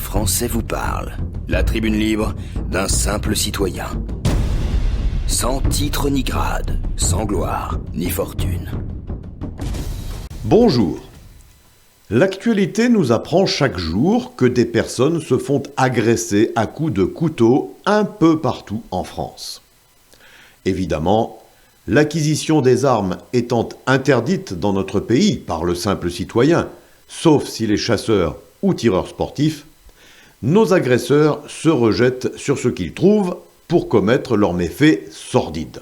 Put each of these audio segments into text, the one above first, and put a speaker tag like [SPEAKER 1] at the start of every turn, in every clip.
[SPEAKER 1] français vous parle. La tribune libre d'un simple citoyen. Sans titre ni grade, sans gloire ni fortune.
[SPEAKER 2] Bonjour. L'actualité nous apprend chaque jour que des personnes se font agresser à coups de couteau un peu partout en France. Évidemment, l'acquisition des armes étant interdite dans notre pays par le simple citoyen, sauf s'il est chasseur ou tireur sportif, nos agresseurs se rejettent sur ce qu'ils trouvent pour commettre leurs méfaits sordides.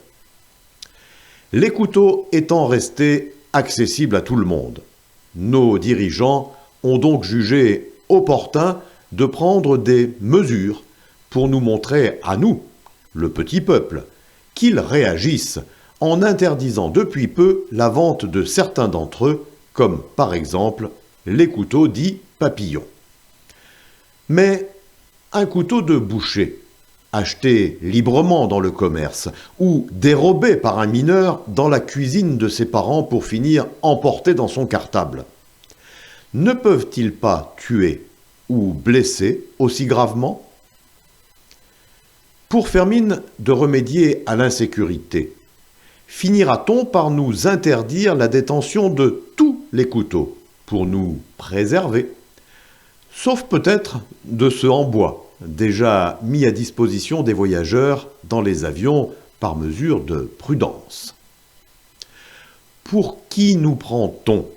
[SPEAKER 2] Les couteaux étant restés accessibles à tout le monde, nos dirigeants ont donc jugé opportun de prendre des mesures pour nous montrer à nous, le petit peuple, qu'ils réagissent en interdisant depuis peu la vente de certains d'entre eux, comme par exemple les couteaux dits papillons. Mais un couteau de boucher, acheté librement dans le commerce ou dérobé par un mineur dans la cuisine de ses parents pour finir emporté dans son cartable, ne peuvent-ils pas tuer ou blesser aussi gravement ? Pour faire mine de remédier à l'insécurité, finira-t-on par nous interdire la détention de tous les couteaux pour nous préserver ? Sauf peut-être de ceux en bois, déjà mis à disposition des voyageurs dans les avions par mesure de prudence. Pour qui nous prend-on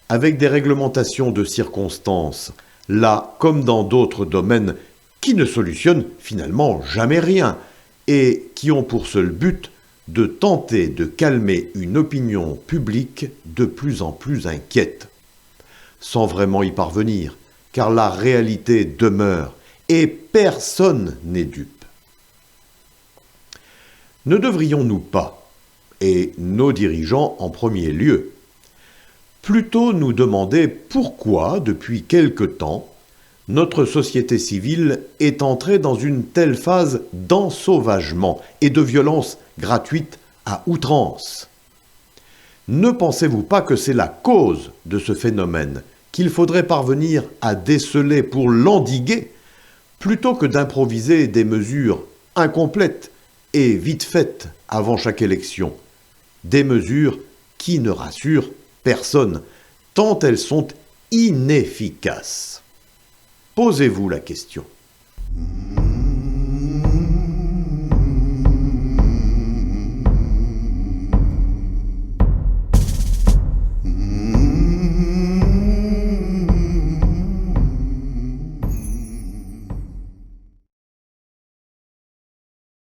[SPEAKER 2] avec des réglementations de circonstances, là comme dans d'autres domaines qui ne solutionnent finalement jamais rien et qui ont pour seul but de tenter de calmer une opinion publique de plus en plus inquiète, sans vraiment y parvenir, car la réalité demeure et personne n'est dupe. Ne devrions-nous pas, et nos dirigeants en premier lieu, plutôt nous demander pourquoi, depuis quelque temps, notre société civile est entrée dans une telle phase d'ensauvagement et de violence gratuite à outrance. Ne pensez-vous pas que c'est la cause de ce phénomène qu'il faudrait parvenir à déceler pour l'endiguer, plutôt que d'improviser des mesures incomplètes et vite faites avant chaque élection, des mesures qui ne rassurent personne, tant elles sont inefficaces. Posez-vous la question.